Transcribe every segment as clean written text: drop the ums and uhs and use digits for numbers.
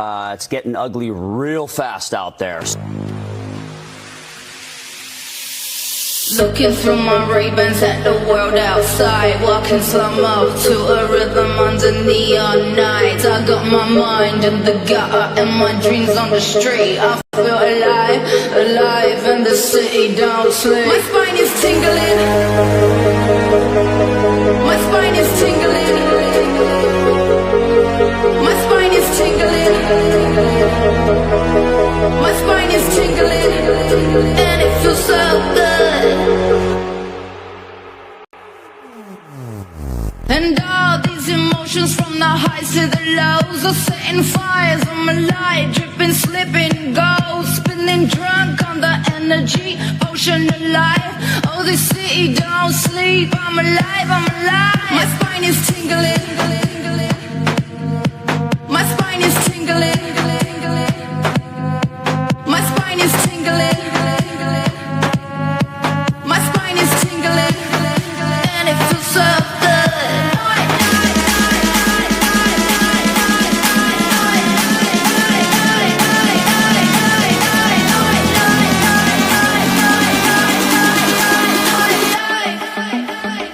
It's getting ugly real fast out there. Looking through my Ray-Bans at the world outside, walking slow-mo to a rhythm under neon nights. I got my mind in the gutter and my dreams on the street. I feel alive, alive, and the city don't sleep. My spine is tingling, my spine is tingling, my spine is tingling, my spine is tingling, and it feels so good. And all these emotions from the highs to the lows are setting fires on my life, dripping, slipping, gold, spinning drunk on the energy, ocean of life. Oh, this city don't sleep, I'm alive, I'm alive. My spine is tingling, my spine is tingling, my spine is tingling, my spine is tingling, and it feels so good.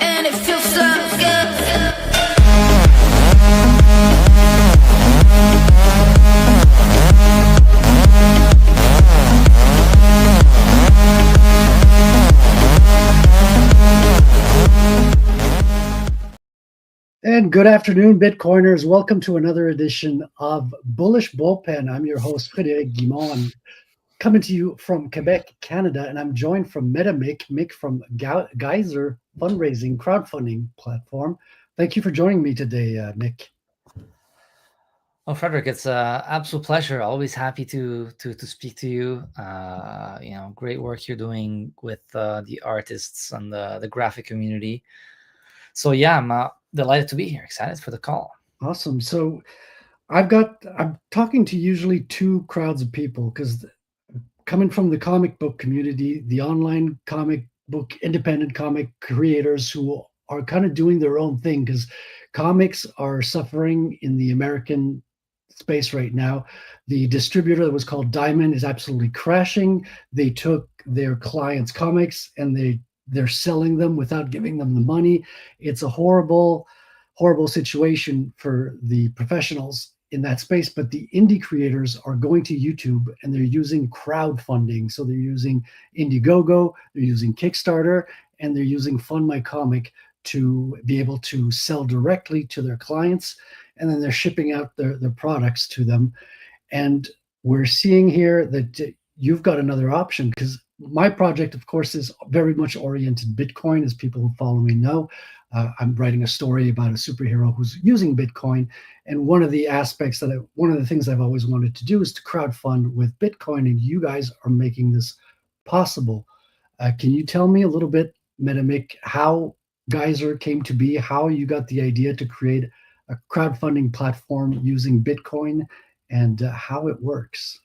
And it feels so good. And good afternoon, Bitcoiners. Welcome to another edition of Bullish Bullpen. I'm your host, Frederic Guimont. I'm coming to you from Quebec, Canada, and I'm joined from Mick from Geyser fundraising crowdfunding platform. Thank you for joining me today, Mick. Oh, Frederic, it's an absolute pleasure. Always happy to speak to you. Great work you're doing with the artists and the graphic community. So yeah, I'm delighted to be here. Excited for the call. Awesome. So I'm talking to usually two crowds of people, because coming from the comic book community, the online comic book, independent comic creators who are kind of doing their own thing, because comics are suffering in the American space right now. The distributor that was called Diamond is absolutely crashing. They took their clients' comics and they're selling them without giving them the money. It's a horrible situation for the professionals in that space. But the indie creators are going to YouTube and they're using crowdfunding. So they're using Indiegogo, they're using Kickstarter, and they're using Fund My Comic to be able to sell directly to their clients. And then they're shipping out their products to them. And we're seeing here that you've got another option, because my project, of course, is very much oriented Bitcoin, as people who follow me know. I'm writing a story about a superhero who's using Bitcoin. And one of the things I've always wanted to do is to crowdfund with Bitcoin. And you guys are making this possible. Can you tell me a little bit, Mick, how Geyser came to be, how you got the idea to create a crowdfunding platform using Bitcoin, and how it works?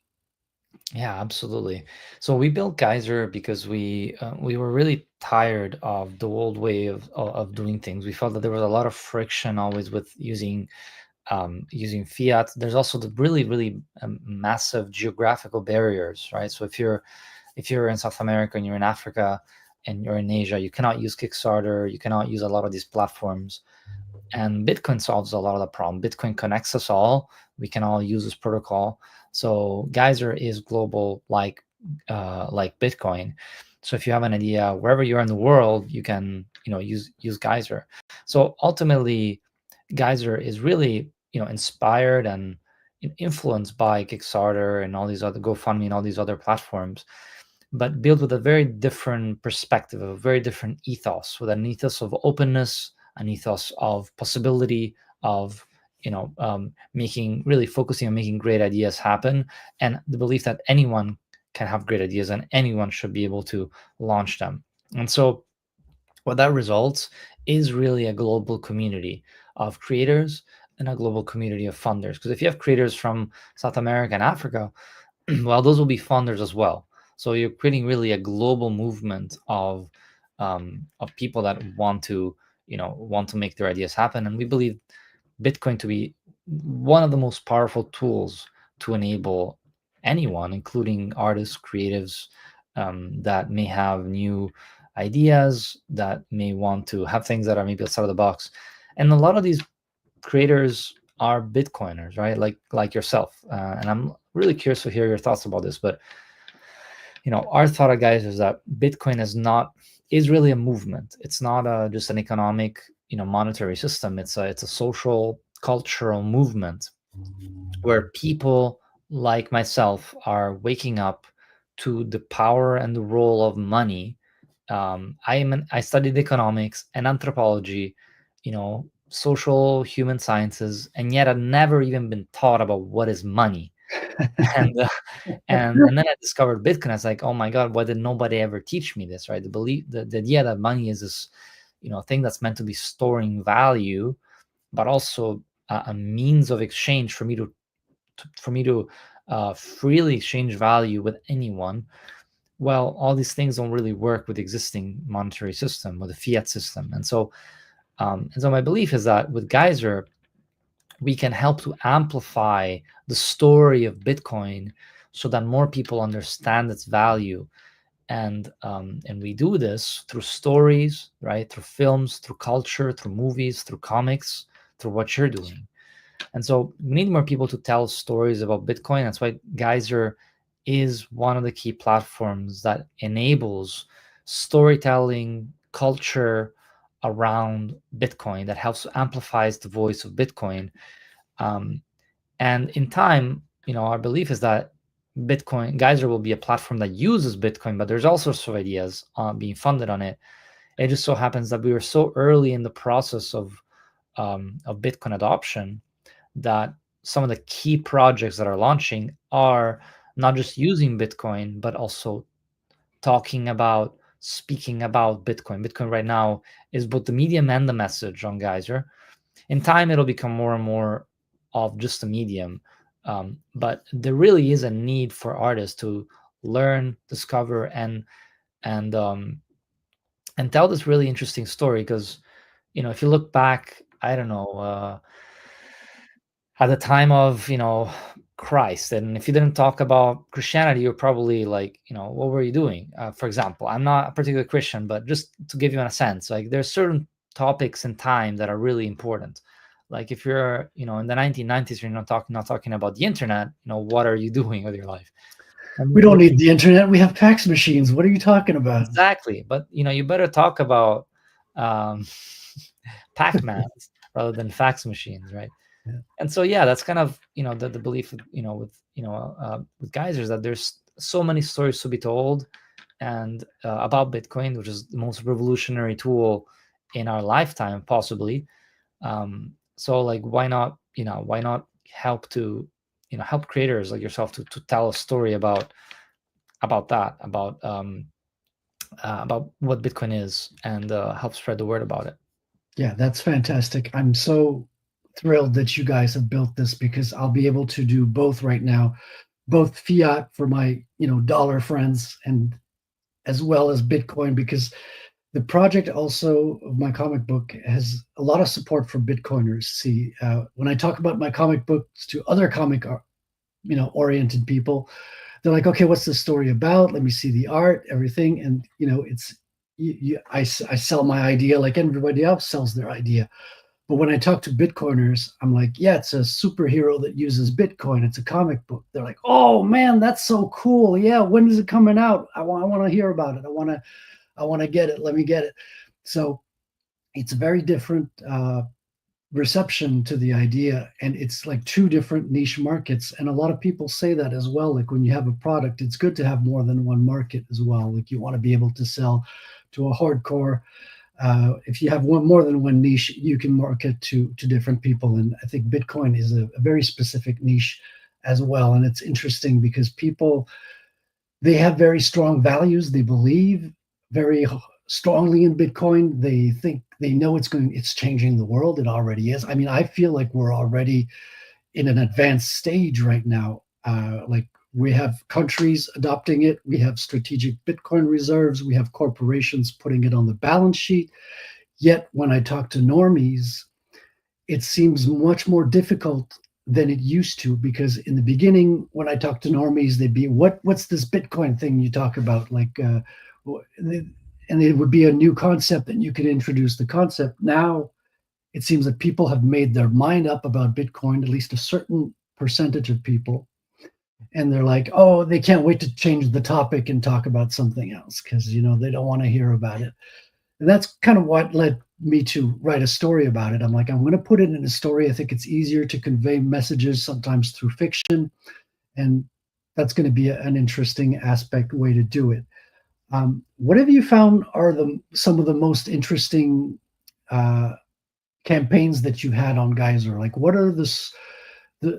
Yeah, absolutely. So we built Geyser because we were really tired of the old way of doing things. We felt that there was a lot of friction always with using fiat. There's also the really massive geographical barriers, right? So if you're in South America and you're in Africa and you're in Asia, you cannot use Kickstarter, you cannot use a lot of these platforms. And Bitcoin solves a lot of the problem. Bitcoin connects us all. We can all use this protocol. So Geyser is global, like Bitcoin. So if you have an idea wherever you are in the world, you can use Geyser. So ultimately, Geyser is really inspired and influenced by Kickstarter and all these other GoFundMe and all these other platforms, but built with a very different perspective, a very different ethos, with an ethos of openness, an ethos of possibility, of focusing on making great ideas happen, and the belief that anyone can have great ideas and anyone should be able to launch them. And so what that results is really a global community of creators and a global community of funders. Because if you have creators from South America and Africa, well, those will be funders as well. So you're creating really a global movement of people that want to make their ideas happen. And we believe Bitcoin to be one of the most powerful tools to enable anyone, including artists, creatives, that may have new ideas, that may want to have things that are maybe outside of the box. And a lot of these creators are Bitcoiners, right? Like yourself. And I'm really curious to hear your thoughts about this. But our thought, guys, is that Bitcoin is really a movement. It's not just an economic, monetary system. It's a social, cultural movement where people like myself are waking up to the power and the role of money. I studied economics and anthropology, social human sciences, and yet I've never even been taught about what is money. and and then I discovered Bitcoin. I was like, oh my God, why did nobody ever teach me this? Right? The idea that money is this, thing that's meant to be storing value, but also a means of exchange for me to freely exchange value with anyone. Well, all these things don't really work with the existing monetary system, with the fiat system. And so my belief is that with Geyser, we can help to amplify the story of Bitcoin so that more people understand its value. And we do this through stories, right? Through films, through culture, through movies, through comics, through what you're doing. And so we need more people to tell stories about Bitcoin. That's why Geyser is one of the key platforms that enables storytelling, culture around Bitcoin, that helps amplifies the voice of Bitcoin. And in time, our belief is that Geyser will be a platform that uses Bitcoin, but there's all sorts of ideas being funded on it. It just so happens that we were so early in the process of Bitcoin adoption that some of the key projects that are launching are not just using Bitcoin, but also speaking about Bitcoin. Bitcoin right now is both the medium and the message on Geyser. In time, it'll become more and more of just a medium. But there really is a need for artists to learn, discover, and tell this really interesting story. Because, if you look back, I don't know, at the time of, Christ, and if you didn't talk about Christianity, you're probably like, what were you doing? For example, I'm not a particular Christian, but just to give you a sense, like there's certain topics in time that are really important. Like if you're, in the 1990s, you're not talking about the internet, what are you doing with your life? We don't need the internet. We have fax machines. What are you talking about? Exactly. But, you better talk about Pac-Mans rather than fax machines, right? Yeah. And so, yeah, that's kind of, the belief, with Geyser, is that there's so many stories to be told, and about Bitcoin, which is the most revolutionary tool in our lifetime, possibly. So like, why not help to, help creators like yourself to tell a story about that, about what Bitcoin is, and help spread the word about it. Yeah, that's fantastic. I'm so thrilled that you guys have built this, because I'll be able to do both right now, both fiat for my, dollar friends, and as well as Bitcoin, because the project also of my comic book has a lot of support for Bitcoiners. See, when I talk about my comic books to other comic, oriented people, they're like, okay, what's the story about? Let me see the art, everything. And, it's, I sell my idea like everybody else sells their idea. But when I talk to Bitcoiners, I'm like, yeah, it's a superhero that uses Bitcoin. It's a comic book. They're like, oh man, that's so cool. Yeah, when is it coming out? I want to hear about it. I want to get it. Let me get it. So it's a very different reception to the idea, and it's like two different niche markets. And a lot of people say that as well. Like when you have a product, it's good to have more than one market as well. Like you want to be able to sell to a hardcore. If you have more than one niche, you can market to different people. And I think Bitcoin is a very specific niche as well. And it's interesting because people, they have very strong values. They believe very strongly in Bitcoin. They think they know it's changing the world. It already is. I mean, I feel like we're already in an advanced stage right now. Like we have countries adopting it. We have strategic Bitcoin reserves. We have corporations putting it on the balance sheet. Yet when I talk to normies, it seems much more difficult than it used to, because in the beginning, when I talked to normies, they'd be, what's this Bitcoin thing you talk about? Like, and it would be a new concept and you could introduce the concept. Now it seems that people have made their mind up about Bitcoin, at least a certain percentage of people. And they're like, oh, they can't wait to change the topic and talk about something else because, they don't want to hear about it. And that's kind of what led me to write a story about it. I'm like, I'm going to put it in a story. I think it's easier to convey messages sometimes through fiction. And that's going to be an interesting way to do it. What have you found are some of the most interesting campaigns that you had on Geyser? Like, what are the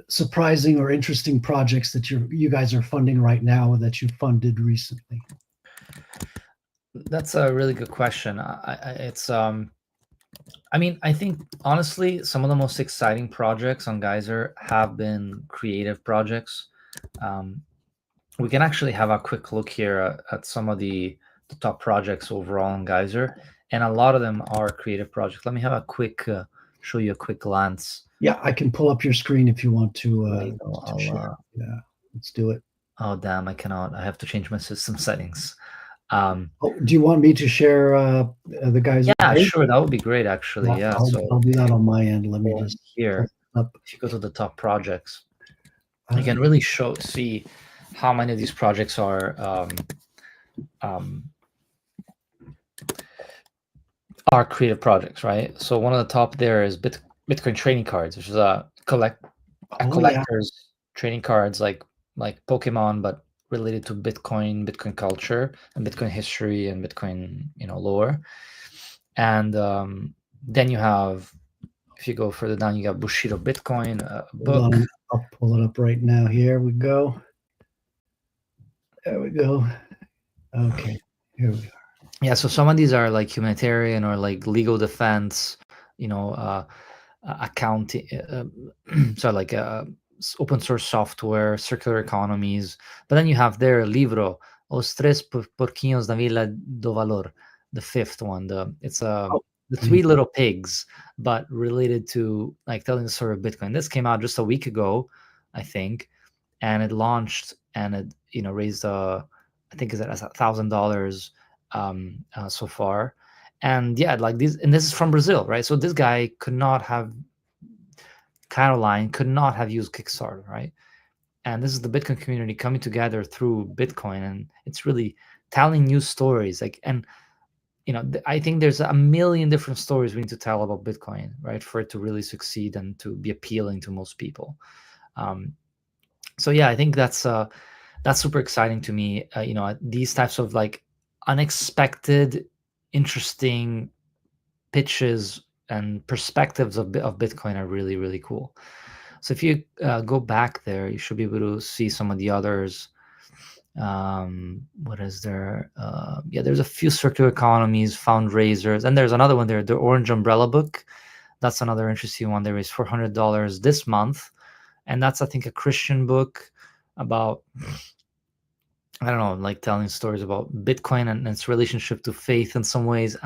surprising or interesting projects that you guys are funding right now that you funded recently? That's a really good question. I think honestly, some of the most exciting projects on Geyser have been creative projects. We can actually have a quick look here at some of the top projects overall on Geyser, and a lot of them are creative projects. Let me have a quick show you a quick glance. Yeah, I can pull up your screen if you want to. I'll yeah, let's do it. Oh damn, I cannot. I have to change my system settings. Do you want me to share the Geyser Yeah, page? sure, that would be great actually. Yeah, I'll do that on my end. Let me just here. Up. If you go to the top projects, you can really see how many of these projects are creative projects, right? So one of the top there is Bitcoin trading cards, which is a collector's trading cards like Pokemon, but related to Bitcoin culture and Bitcoin history and Bitcoin lore. And then you have, if you go further down, you got Bushido Bitcoin, a book. I'll pull it up right now. Here we go. There we go. Okay, here we are. Yeah, so some of these are like humanitarian or like legal defense, accounting, so like open source software, circular economies. But then you have their libro, Os Tres Porquinhos da Vila do Valor, the fifth one. It's the Three Little Pigs, but related to like telling the story of Bitcoin. This came out just a week ago, I think, and it launched and it raised I think it's at $1,000 so far. And yeah, like these, and this is from Brazil, right? So this guy Caroline could not have used Kickstarter, right? And this is the Bitcoin community coming together through Bitcoin, and it's really telling new stories. Like, and I think there's a million different stories we need to tell about Bitcoin, right, for it to really succeed and to be appealing to most people. So yeah, I think that's super exciting to me. These types of like unexpected, interesting pitches and perspectives of Bitcoin are really, really cool. So if you go back there, you should be able to see some of the others. What is there? Yeah, there's a few circular economies, fundraisers, and there's another one there, the Orange Umbrella book. That's another interesting one. They raised $400 this month, and that's, I think, a Christian book about, I don't know, like telling stories about Bitcoin and its relationship to faith in some ways.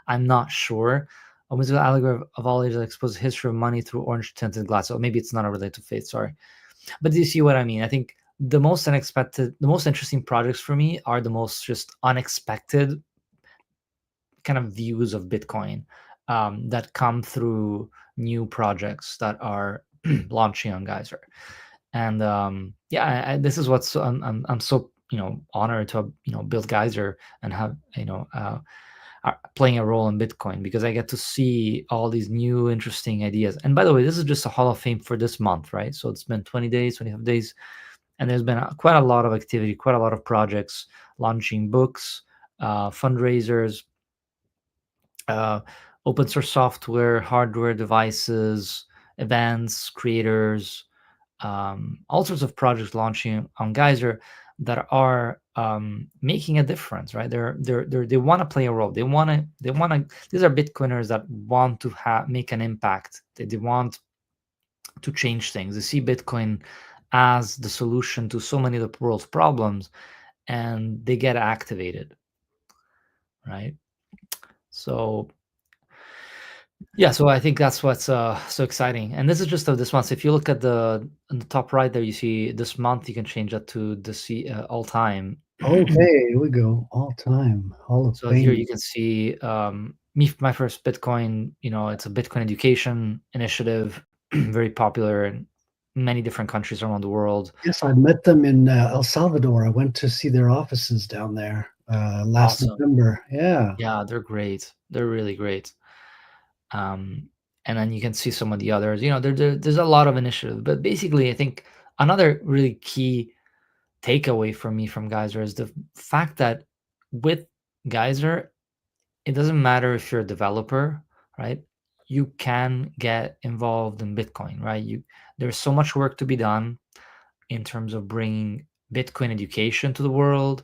I'm not sure. A musical allegory of all ages exposes history of money through orange tinted glass. So maybe it's not related to faith, sorry. But do you see what I mean? I think the most unexpected, the most interesting projects for me are the most just unexpected kind of views of Bitcoin that come through new projects that are launching on Geyser. And yeah, this is what's I'm so honored to build Geyser and have playing a role in Bitcoin, because I get to see all these new interesting ideas. And by the way, this is just a Hall of Fame for this month, right? So it's been 20 days, 25 days, and there's been quite a lot of activity, quite a lot of projects, launching books, fundraisers, open source software, hardware devices, events, creators, all sorts of projects launching on Geyser that are making a difference, right? They want to play a role. They want to. These are Bitcoiners that want to make an impact. They want to change things. They see Bitcoin as the solution to so many of the world's problems, and they get activated, right? So Yeah, so I think that's what's so exciting. And this is just of this month. So if you look at on the top right there, you see this month. You can change that to all time. Okay, here we go. All time Hall of So here Fame. you can see my first Bitcoin. It's a Bitcoin education initiative, very popular in many different countries around the world. Yes, I met them in El Salvador. I went to see their offices down there last Awesome. November. Yeah. Yeah, they're great. They're really great. Um, and then you can see some of the others. There's a lot of initiatives, but basically, I think another really key takeaway for me from Geyser is the fact that with Geyser, it doesn't matter if you're a developer, right? You can get involved in Bitcoin, right? There's so much work to be done in terms of bringing Bitcoin education to the world,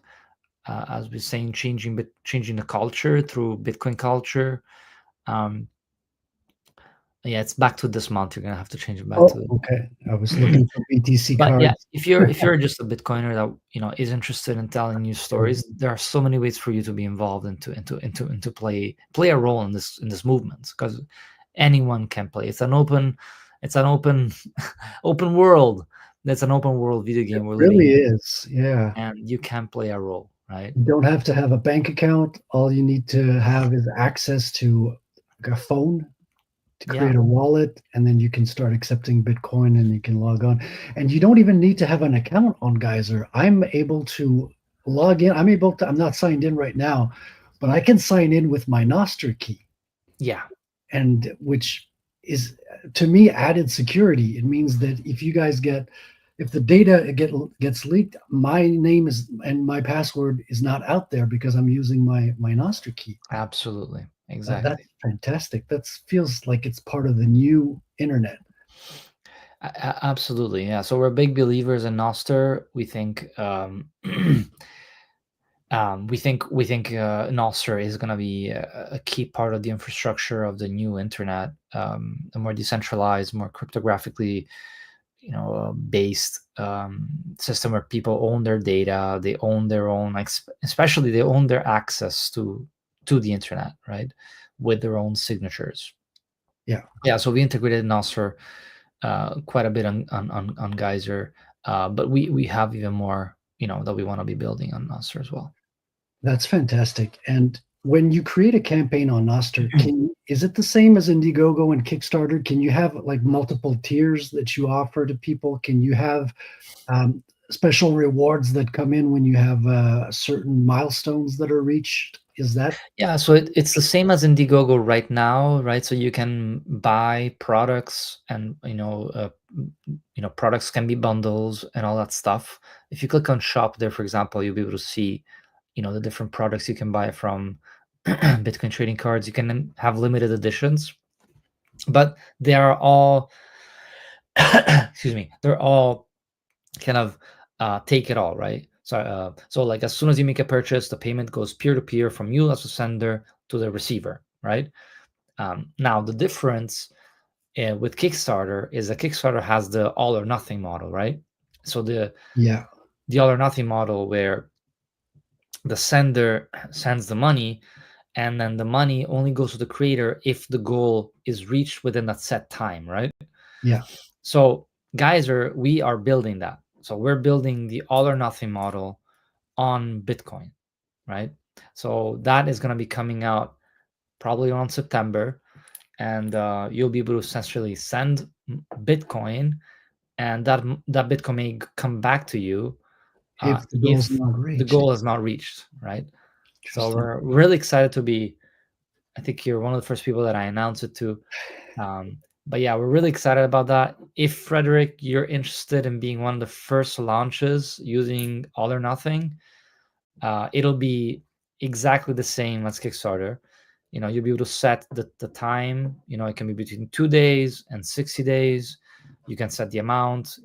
as we're saying, changing the culture through Bitcoin culture. Um, yeah, it's back to this month. You're gonna have to change it back Oh, to. okay. I was looking for BTC But yeah, cards. if you're just a Bitcoiner that is interested in telling news Sure. stories, there are so many ways for you to be involved and to play a role in this movement, because anyone can play. It's an open open world. That's an open world video It game we're living really in, is. Yeah. and you can play a role, right? You don't have to have a bank account. All you need to have is access to a phone to Yeah, create a wallet, and then you can start accepting Bitcoin and you can log on. And you don't even need to have an account on Geyser. I'm able to log in. I'm not signed in right now, but I can sign in with my NOSTR key, yeah, and which is to me added security. It means that if the data gets leaked, my name is and my password is not out there because I'm using my Nostr key. absolutely, That's exactly. fantastic. That feels like it's part of the new internet. Absolutely, yeah. So we're big believers in Noster. We think NOSTR is going to be a key part of the infrastructure of the new internet, a more decentralized, more cryptographically, based system where people own their data, they own their own, especially they own their access to the internet, right, with their own signatures. Yeah, Yeah, so we integrated NOSTR quite a bit on Geyser, but we have even more, that we want to be building on NOSTR as well. that's fantastic. And when you create a campaign on Nostr, is it the same as Indiegogo and Kickstarter? Can you have like multiple tiers that you offer to people? Can you have um, special rewards that come in when you have certain milestones that are reached? Is that Yeah, so it's the same as Indiegogo right now, right? So you can buy products, and products can be bundles and all that stuff. If you click on shop there, for example, you'll be able to see, the different products you can buy from Bitcoin trading cards. You can have limited editions, but they are all excuse me, they're all kind of take it all, right? So like as soon as you make a purchase, the payment goes peer to peer from you as a sender to the receiver, right? Now the difference with Kickstarter is that Kickstarter has the all or nothing model, right? So yeah, the all or nothing model, where the sender sends the money, and then the money only goes to the creator if the goal is reached within that set time, right? yeah, So Geyser, we are building that. So we're building the all or nothing model on Bitcoin, right? So that is going to be coming out probably around September, and you'll be able to essentially send Bitcoin, and that Bitcoin may come back to you if the goal's if not the reached. goal is not reached, right? So Interesting. we're really excited to be. I think you're one of the first people that I announced it to. But yeah, we're really excited about that. If Frederic, you're interested in being one of the first launches using All or Nothing, it'll be exactly the same as Kickstarter. You'll be able to set the time. It can be between 2 days and 60 days. You can set the amount.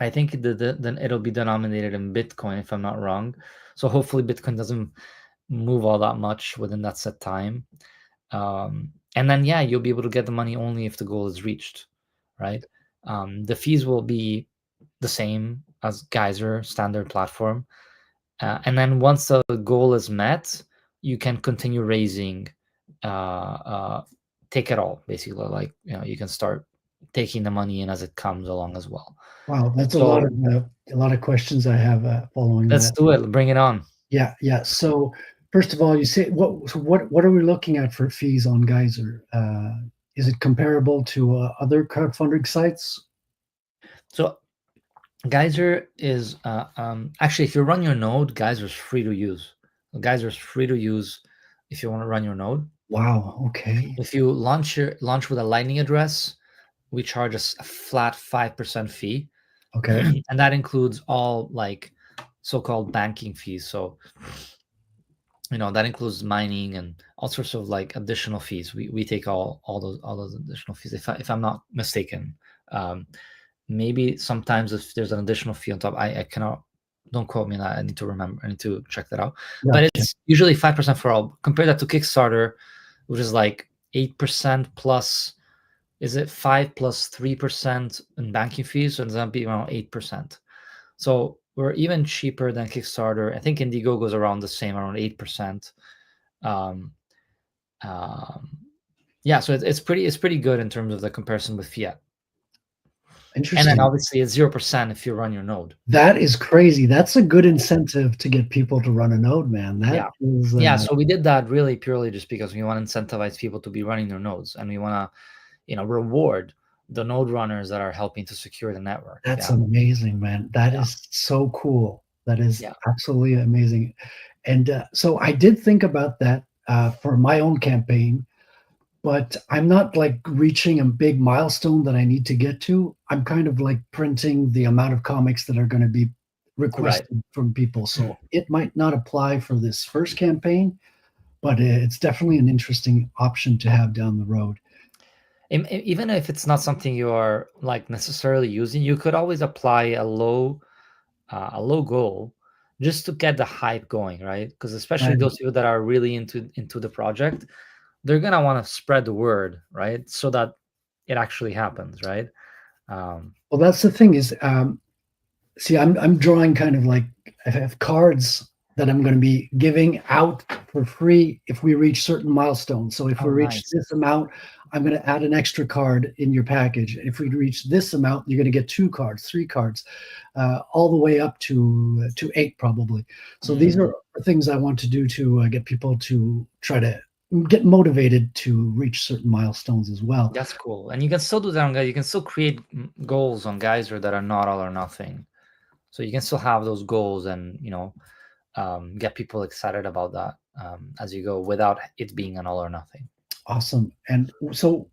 I think then it'll be denominated in Bitcoin, if I'm not wrong. So hopefully Bitcoin doesn't move all that much within that set time. And then yeah, you'll be able to get the money only if the goal is reached, right? The fees will be the same as Geyser standard platform, and then once the goal is met, you can continue raising take it all, basically. Like, you can start taking the money in as it comes along as well. Wow, that's So a lot of questions I have following let's that. do it. Bring it on. Yeah, yeah. So first of all, you say what are we looking at for fees on Geyser? Is it comparable to other crowdfunding sites? So Geyser is actually, if you run your node, Geyser is free to use. Geyser is free to use if you want to run your node. Wow. Okay. If you launch with a Lightning address, we charge a flat 5% fee, Okay. and that includes all like so-called banking fees. So that includes mining and all sorts of like additional fees. We take all those additional fees, if I'm not mistaken. Maybe sometimes if there's an additional fee on top, I cannot, don't quote me on that. I need to remember. I need to check that out. But Gotcha. it's usually 5% for all. Compare that to Kickstarter, which is like 8% plus. Is it 5 plus 3% in banking fees? So it's gonna be around 8%. So we're even cheaper than Kickstarter. I think Indiegogo goes around the same, around 8%. Yeah, so it's pretty good in terms of the comparison with fiat. And then Interesting. obviously it's 0% if you run your node. That is crazy. That's a good incentive to get people to run a node, man. That is Yeah, so we did that really purely just because we want to incentivize people to be running their nodes, and we want to, reward the node runners that are helping to secure the network. That's amazing, man. That is so cool. That is absolutely amazing. And so I did think about that for my own campaign, but I'm not like reaching a big milestone that I need to get to. I'm kind of like printing the amount of comics that are going to be requested from people. So it might not apply for this first campaign, but it's definitely an interesting option to have down the road. Even if it's not something you are like necessarily using, you could always apply a low goal just to get the hype going, right? Because especially those people that are really into the project, they're gonna want to spread the word, right? So that it actually happens, right? Well, that's the thing is, see, I'm drawing kind of like I have cards that I'm going to be giving out for free if we reach certain milestones. So if we reach this amount, I'm going to add an extra card in your package. If we reach this amount, you're going to get 2 cards, 3 cards, all the way up to 8 probably. So these are things I want to do to get people to try to get motivated to reach certain milestones as well. That's cool. And you can still do that on Geyser. You can still create goals on Geyser that are not all or nothing. So you can still have those goals and, get people excited about that as you go without it being an all or nothing. Awesome. And so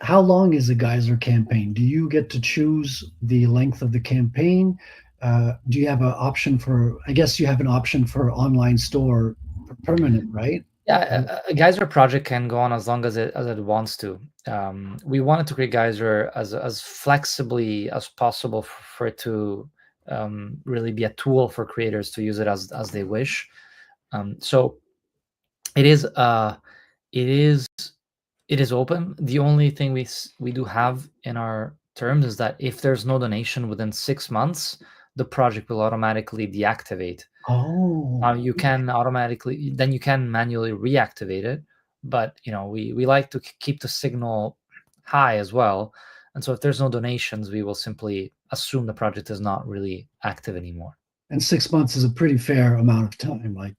how long is a Geyser campaign? Do you get to choose the length of the campaign? Do you have an option I guess you have an option for online store permanent, right? Yeah, a Geyser project can go on as long as it wants to. We wanted to create Geyser as flexibly as possible for it to really be a tool for creators to use it as they wish. So it is open. The only thing we do have in our terms is that if there's no donation within 6 months, the project will automatically deactivate. You can then you can manually reactivate it, but we like to keep the signal high as well. And so if there's no donations, we will simply assume the project is not really active anymore. And 6 months is a pretty fair amount of time, like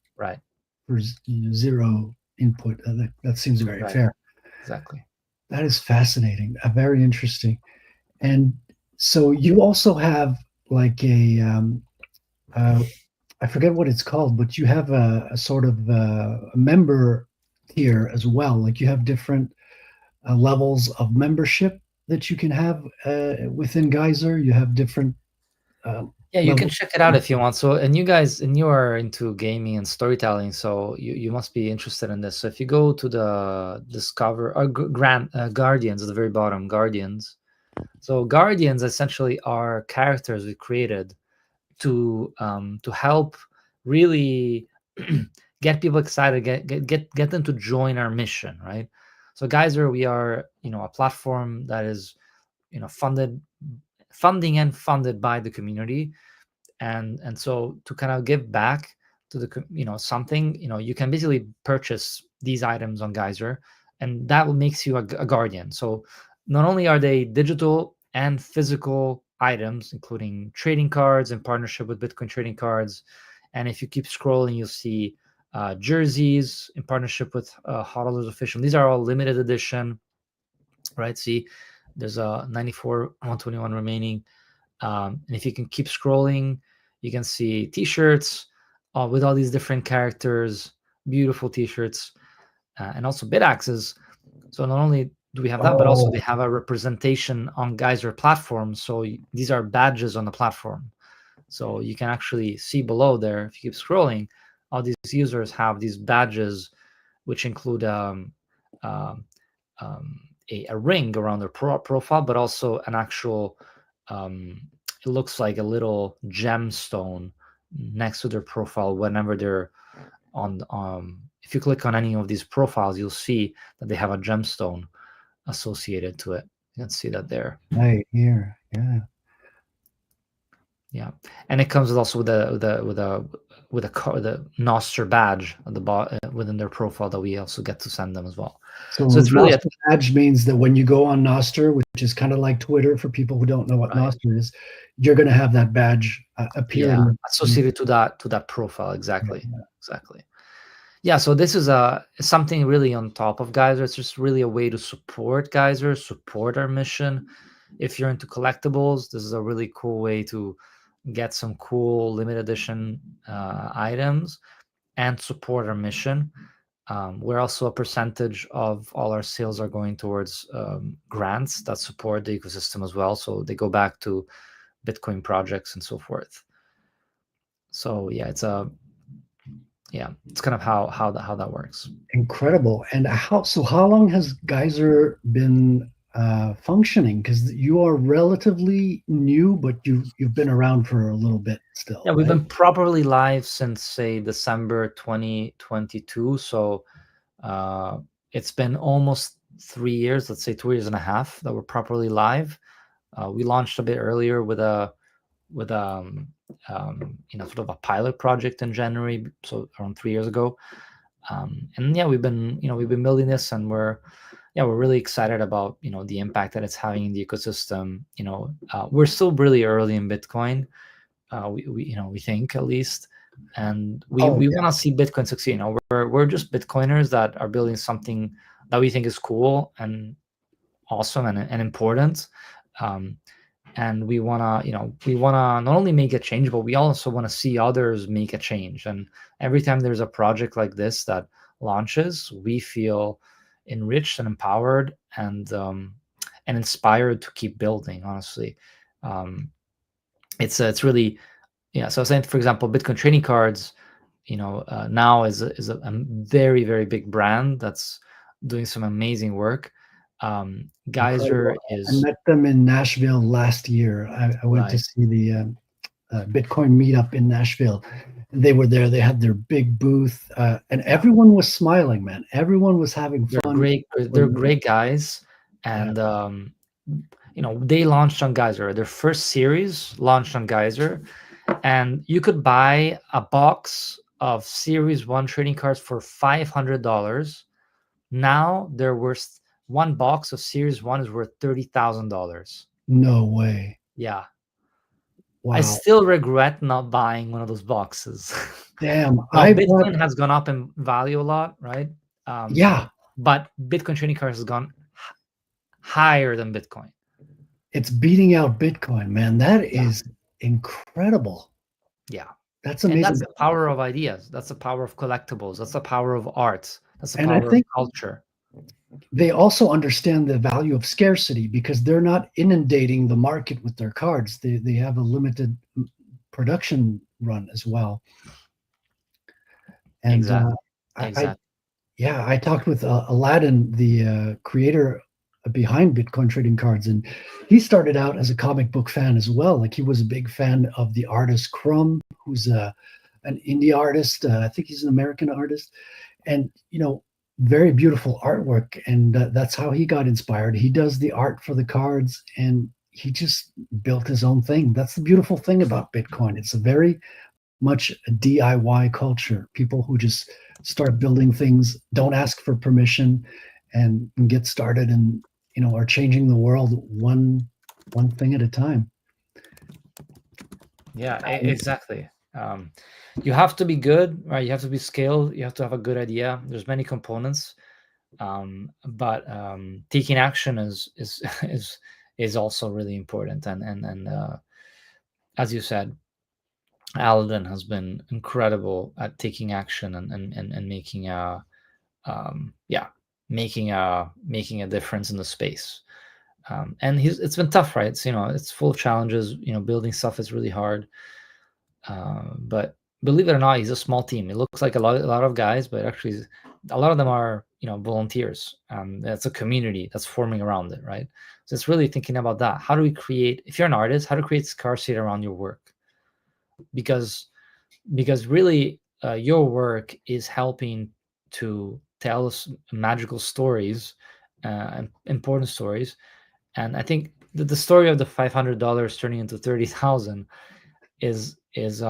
for zero input. That seems very fair. Exactly. That is fascinating. Very interesting. And so you also have like I forget what it's called, but you have a sort of a member tier as well. Like you have different levels of membership that you can have within Geyser. You have different. You can check it out if you want. So, and you are into gaming and storytelling, so you must be interested in this. So if you go to the Discover or Guardians at the very bottom, Guardians. So Guardians essentially are characters we created to help really get people excited, get them to join our mission, right? So Geyser, we are a platform that is funding and funded by the community, and so to kind of give back to the something, you can basically purchase these items on Geyser, and that makes you a guardian. So not only are they digital and physical items, including trading cards in partnership with Bitcoin trading cards, and if you keep scrolling, you'll see jerseys in partnership with Hodlers Official. These are all limited edition, right? See, there's a 94 121 remaining. And if you can keep scrolling, you can see t-shirts with all these different characters, beautiful t-shirts, and also bit axes. So not only do we have that, but also they have a representation on Geyser platform. So these are badges on the platform. So you can actually see below there, if you keep scrolling, all these users have these badges, which include a ring around their profile, but also an actual, it looks like a little gemstone next to their profile whenever they're on. If you click on any of these profiles, you'll see that they have a gemstone associated to it. You can see that there. Right here, yeah. Yeah, and it comes also with the NOSTR badge at the within their profile that we also get to send them as well. So it's really NOSTR badge means that when you go on NOSTR, which is kind of like Twitter for people who don't know what NOSTR is, you're going to have that badge appear associated to that profile. Exactly. Yeah, so this is something really on top of Geyser. It's just really a way to support Geyser, support our mission. If you're into collectibles, this is a really cool way to get some cool limited edition items and support our mission. We're also a percentage of all our sales are going towards grants that support the ecosystem as well. So they go back to Bitcoin projects and so forth. So yeah, it's kind of how that works. Incredible. And how long has Geyser been functioning? Because you are relatively new, but you've been around for a little bit still. Yeah, we've been properly live since, say, December 2022. So it's been almost 3 years, let's say 2 years and a half, that we're properly live. We launched a bit earlier with sort of a pilot project in January, so around 3 years ago. And yeah, we've been building this, and we're really excited about the impact that it's having in the ecosystem. We're still really early in Bitcoin. We think, at least, and we want to see Bitcoin succeed. We're just Bitcoiners that are building something that we think is cool and awesome and important. And we want to not only make a change, but we also want to see others make a change. And every time there's a project like this that launches, we feel enriched and empowered and inspired to keep building. Honestly, it's really, yeah. So saying, for example, Bitcoin trading cards, now is a very, very big brand that's doing some amazing work. Geyser is. I met them in Nashville last year. I went to see the Bitcoin meetup in Nashville. They were there. They had their big booth, and everyone was smiling, man. Everyone was having fun. They're great guys, and they launched on Geyser. Their first series launched on Geyser, and you could buy a box of Series 1 trading cards for $500. Now they're worth. One box of Series 1 is worth $30,000. No way. Yeah. Wow. I still regret not buying one of those boxes. Damn. Bitcoin has gone up in value a lot, right? Yeah. But Bitcoin trading cards has gone higher than Bitcoin. It's beating out Bitcoin, man. That is incredible. Yeah. That's amazing. And that's the power of ideas. That's the power of collectibles. That's the power of art. That's the power of culture. They also understand the value of scarcity because they're not inundating the market with their cards. They have a limited production run as well. And exactly. I talked with Aladdin, the creator behind Bitcoin trading cards, and he started out as a comic book fan as well. Like, he was a big fan of the artist Crumb, who's an indie artist. I think he's an American artist, and very beautiful artwork, and that's how he got inspired. He does the art for the cards, and he just built his own thing. That's the beautiful thing about Bitcoin. It's a very much a DIY culture. People who just start building things, don't ask for permission, and get started, and are changing the world one thing at a time. Yeah, exactly. You have to be good, right? You have to be skilled. You have to have a good idea. There's many components, but taking action is also really important. And as you said, Aladdin has been incredible at taking action and making making a difference in the space. And it's been tough, right? It's full of challenges. Building stuff is really hard. But believe it or not, he's a small team. It looks like a lot of guys, but actually, a lot of them are volunteers. That's a community that's forming around it, right? So it's really thinking about that. How do we create? If you're an artist, how to create scarcity around your work? Because really, your work is helping to tell us magical stories, important stories. And I think the story of the $500 turning into 30,000 is it's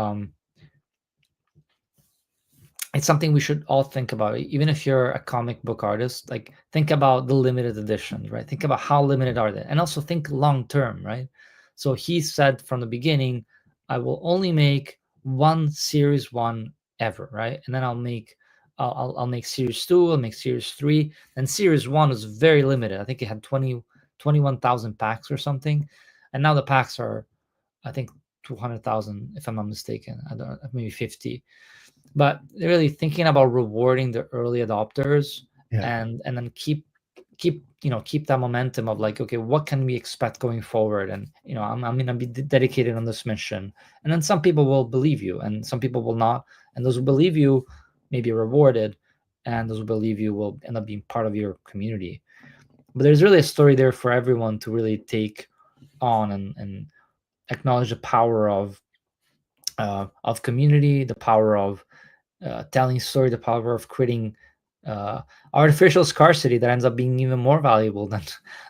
something we should all think about. Even if you're a comic book artist, like, think about the limited editions, right? Think about how limited are they, and also think long term, right? So he said from the beginning, I will only make one series 1 ever, right? And then I'll make series 2, I'll make series 3. And series 1 was very limited. I think it had 21,000 packs or something, and now the packs are, I think, 200,000, if I'm not mistaken. I don't, maybe 50. But really thinking about rewarding the early adopters, and then keep that momentum of, like, okay, what can we expect going forward? And I'm gonna be dedicated on this mission. And then some people will believe you, and some people will not. And those who believe you may be rewarded, and those who believe you will end up being part of your community. But there's really a story there for everyone to really take on and acknowledge the power of community, the power of telling story, the power of creating artificial scarcity that ends up being even more valuable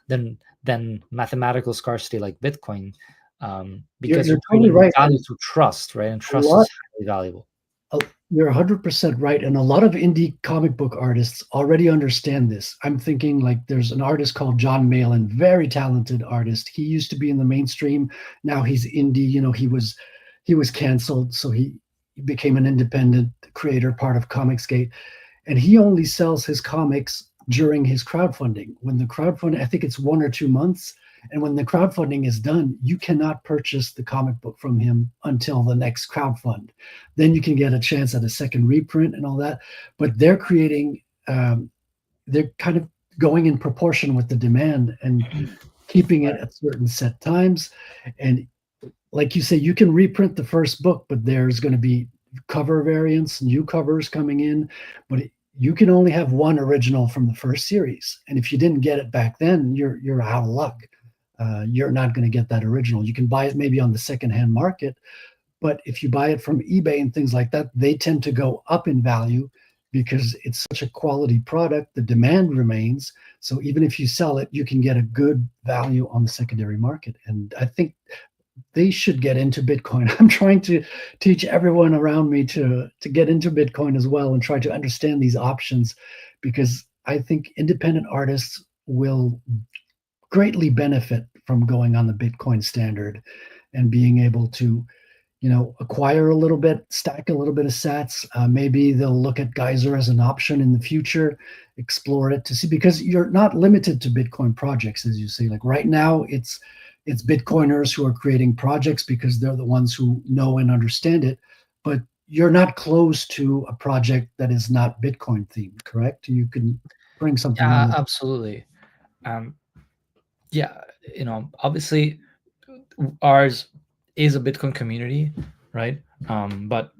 than mathematical scarcity like Bitcoin, because You're you're totally creating right. value through trust, right? And trust is highly valuable. You're 100% right. And a lot of indie comic book artists already understand this. I'm thinking, like, there's an artist called John Malin, very talented artist. He used to be in the mainstream. Now he's indie. He was canceled, so he became an independent creator, part of Comicsgate. And he only sells his comics during his crowdfunding. When the crowdfunding, I think it's 1 or 2 months. And when the crowdfunding is done, you cannot purchase the comic book from him until the next crowdfund. Then you can get a chance at a second reprint and all that. But they're creating, they're kind of going in proportion with the demand and keeping it at certain set times. And like you say, you can reprint the first book, but there's going to be cover variants, new covers coming in. But you can only have one original from the first series. And if you didn't get it back then, you're out of luck. You're not going to get that original. You can buy it maybe on the secondhand market, but if you buy it from eBay and things like that, they tend to go up in value because it's such a quality product. The demand remains. So even if you sell it, you can get a good value on the secondary market. And I think they should get into Bitcoin. I'm trying to teach everyone around me to get into Bitcoin as well and try to understand these options, because I think independent artists will greatly benefit from going on the Bitcoin standard and being able to, acquire a little bit, stack a little bit of sats. Maybe they'll look at Geyser as an option in the future, explore it to see, because you're not limited to Bitcoin projects, as you say. Like right now, it's Bitcoiners who are creating projects because they're the ones who know and understand it. But you're not close to a project that is not Bitcoin themed, correct? You can bring something. Yeah, absolutely. Yeah, obviously ours is a Bitcoin community, right? But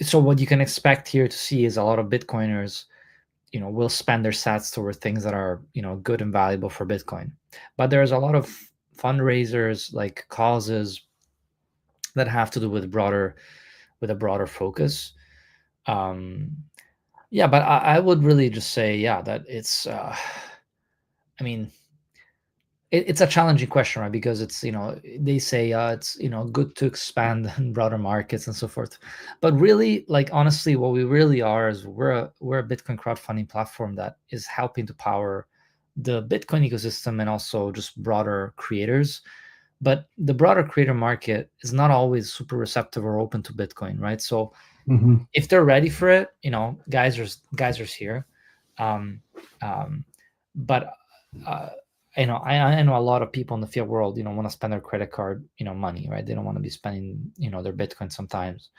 so what you can expect here to see is a lot of Bitcoiners, will spend their sats toward things that are, good and valuable for Bitcoin. But there's a lot of fundraisers, like causes, that have to do with a broader focus. Yeah, but I would really just say, that it's, it's a challenging question, right? Because it's, they say it's, good to expand in broader markets and so forth. But really, like, honestly, what we really are is we're a Bitcoin crowdfunding platform that is helping to power the Bitcoin ecosystem and also just broader creators. But the broader creator market is not always super receptive or open to Bitcoin, right? So if they're ready for it, Geyser's here. Um, um, but I know a lot of people in the fiat world, want to spend their credit card, money, right? They don't want to be spending, their Bitcoin sometimes.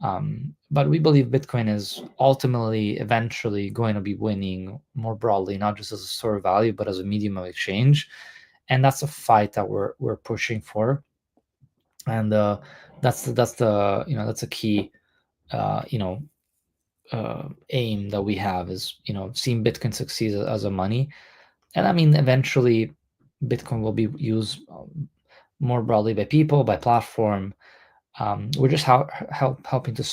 But we believe Bitcoin is ultimately, eventually going to be winning more broadly, not just as a store of value, but as a medium of exchange. And that's a fight that we're pushing for. And that's a key, aim that we have, is seeing Bitcoin succeed as a money. And I mean, eventually Bitcoin will be used more broadly by people, by platform. We're just helping to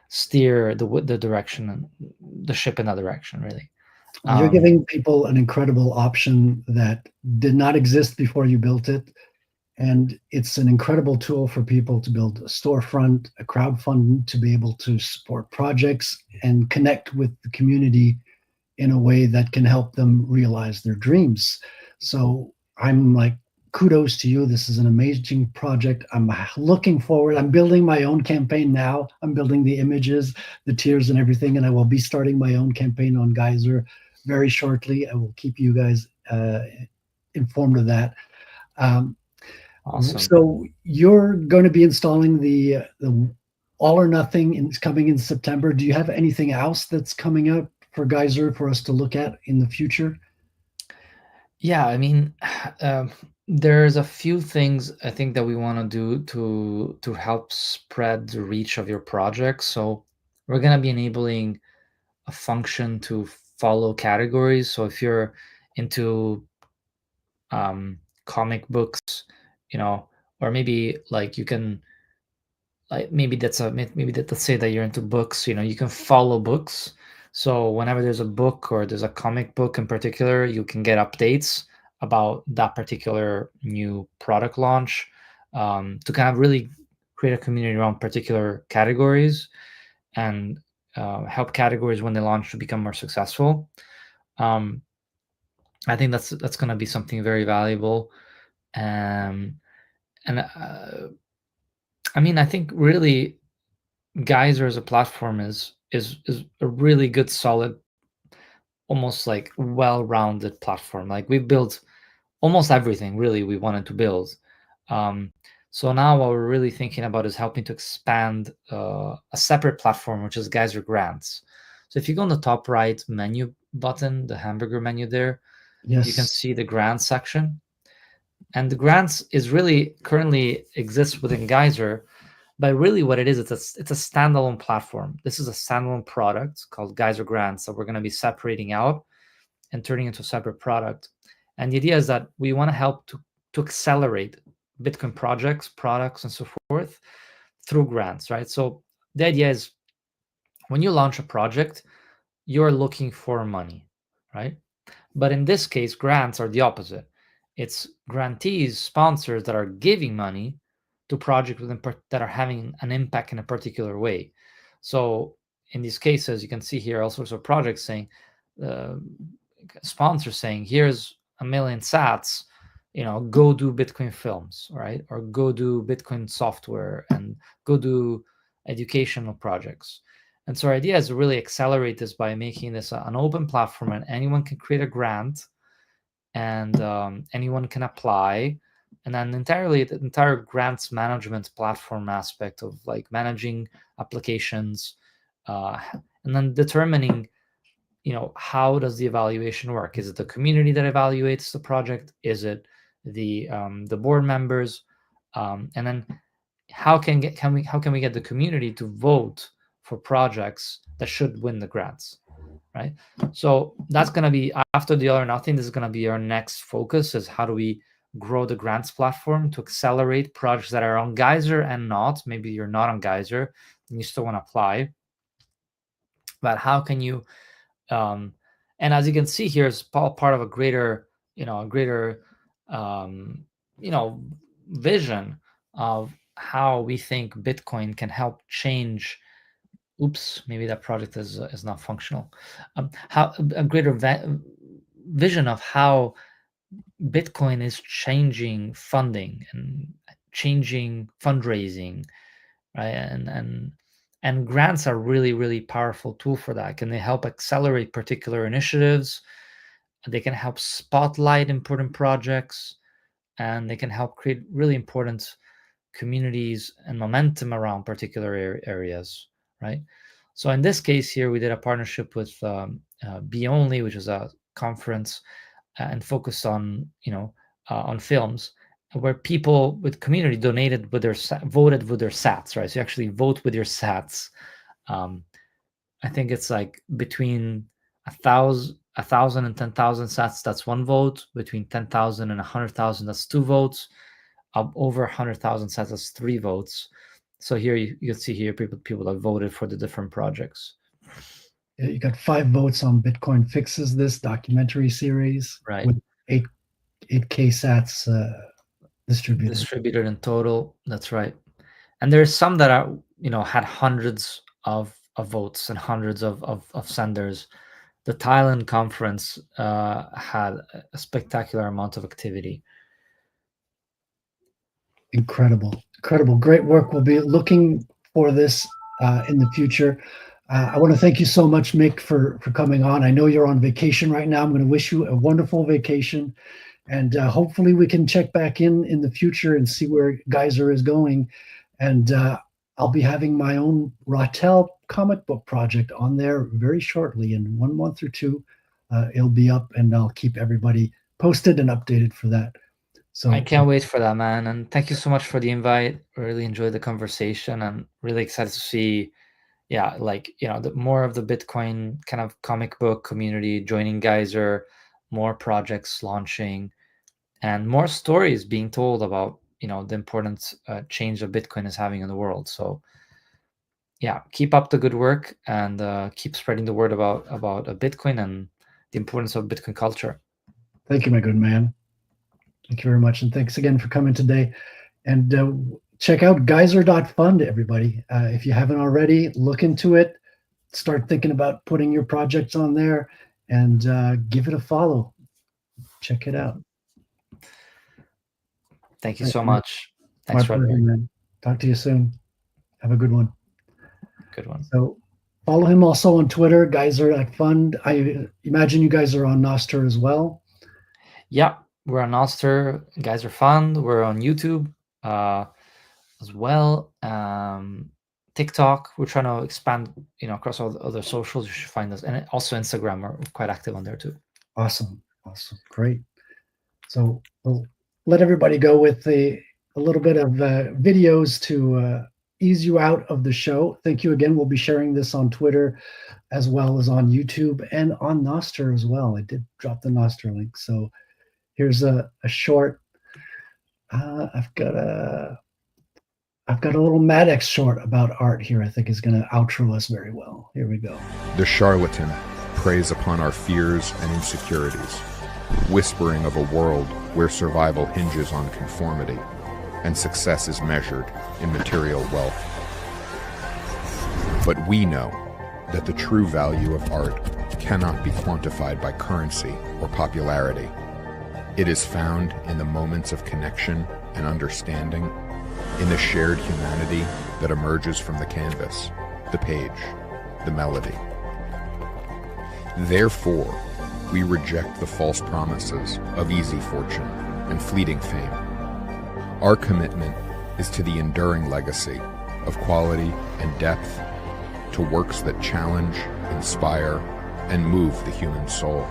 steer the direction and the ship in that direction, really. You're giving people an incredible option that did not exist before you built it. And it's an incredible tool for people to build a storefront, a crowdfund, to be able to support projects and connect with the community in a way that can help them realize their dreams. So I'm like, kudos to you. This is an amazing project. I'm looking forward. I'm building my own campaign now. I'm building the images, the tiers, and everything. And I will be starting my own campaign on Geyser very shortly. I will keep you guys informed of that. Awesome. So you're going to be installing the All or Nothing coming in September. Do you have anything else that's coming up for Geyser for us to look at in the future? Yeah, I mean, there's a few things I think that we want to do to help spread the reach of your project. So we're going to be enabling a function to follow categories. So if you're into comic books, or maybe like you can, like, maybe let's say that you're into books, you can follow books. So whenever there's a book or there's a comic book in particular, you can get updates about that particular new product launch, to kind of really create a community around particular categories and help categories when they launch to become more successful. I think that's going to be something very valuable. And I mean, I think really Geyser as a platform is a really good, solid, almost like well-rounded platform. Like, we built almost everything really we wanted to build. So now what we're really thinking about is helping to expand a separate platform, which is Geyser Grants. So if you go on the top right menu button, the hamburger menu there, Yes. you can see the grants section. And the grants is really currently exists within Geyser, but really what it is, it's a standalone platform. This is a standalone product called Geyser Grants that we're going to be separating out and turning into a separate product. And the idea is that we want to help to accelerate Bitcoin projects, products, and so forth through grants, right? So the idea is, when you launch a project, you're looking for money, right? But in this case, grants are the opposite. It's grantees, sponsors that are giving money to projects that are having an impact in a particular way. So in these cases, you can see here all sorts of projects saying, sponsors saying, here's 1 million sats, go do Bitcoin films, right? Or go do Bitcoin software and go do educational projects. And so our idea is to really accelerate this by making this an open platform, and anyone can create a grant, and anyone can apply. And then the entire grants management platform aspect of like managing applications, and then determining, how does the evaluation work? Is it the community that evaluates the project? Is it the board members? And then how can we get the community to vote for projects that should win the grants, right? So that's going to be, after the All or Nothing, this is going to be our next focus, is how do we grow the grants platform to accelerate projects that are on Geyser and not. Maybe you're not on Geyser and you still want to apply, but how can you And as you can see here, it's part of a greater vision of how we think Bitcoin can help change. Oops, maybe that project is not functional. How a greater vision of how Bitcoin is changing funding and changing fundraising, right? And grants are really, really powerful tool for that. Can they help accelerate particular initiatives? They can help spotlight important projects, and they can help create really important communities and momentum around particular areas, right? So in this case here, we did a partnership with Be Only, which is a conference and focused on on films, where people with community donated with their voted with their sats, right? So you actually vote with your sats. I think it's like between 1,000 and 10,000 sats, that's one vote. Between 10,000 and 100,000, that's two votes. Over 100,000 sats, that's three votes. So here you can see here people that voted for the different projects. Yeah, you got 5 votes on Bitcoin Fixes This documentary series, right? With 8K sats distributed in total. That's right. And there's some that are had hundreds of votes and hundreds of senders. The Thailand conference had a spectacular amount of activity. Incredible. Great work. We'll be looking for this in the future. I want to thank you so much, Mick, for coming on. I know you're on vacation right now. I'm going to wish you a wonderful vacation. And hopefully we can check back in the future and see where Geyser is going. And I'll be having my own Ratel comic book project on there very shortly. In 1 month or two, it'll be up, and I'll keep everybody posted and updated for that. So I can't wait for that, man. And thank you so much for the invite. I really enjoyed the conversation. I'm really excited to see, the more of the Bitcoin kind of comic book community joining Geyser, more projects launching, and more stories being told about, the important change that Bitcoin is having in the world. So yeah, keep up the good work and keep spreading the word about Bitcoin and the importance of Bitcoin culture. Thank you, my good man. Thank you very much. And thanks again for coming today. And check out geyser.fund, everybody. If you haven't already, look into it. Start thinking about putting your projects on there, and give it a follow. Check it out. Thank you so much. Thanks, Frederic. Man. Talk to you soon. Have a good one. Good one. So follow him also on Twitter, Geyser.fund. I imagine you guys are on NOSTR as well. Yeah, we're on NOSTR, Geyser Fund. We're on YouTube as well. TikTok. We're trying to expand, across all the other socials. You should find us, and also Instagram. We're quite active on there too. Awesome. Great. So we'll let everybody go with a little bit of videos to ease you out of the show. Thank you again. We'll be sharing this on Twitter as well as on YouTube and on NOSTR as well. I did drop the NOSTR link. So here's a short. I've got a little Maddox short about art here. I think is going to outro us very well. Here we go. The charlatan preys upon our fears and insecurities, whispering of a world where survival hinges on conformity and success is measured in material wealth. But we know that the true value of art cannot be quantified by currency or popularity. It is found in the moments of connection and understanding, in the shared humanity that emerges from the canvas, the page, the melody. Therefore, we reject the false promises of easy fortune and fleeting fame. Our commitment is to the enduring legacy of quality and depth, to works that challenge, inspire, and move the human soul.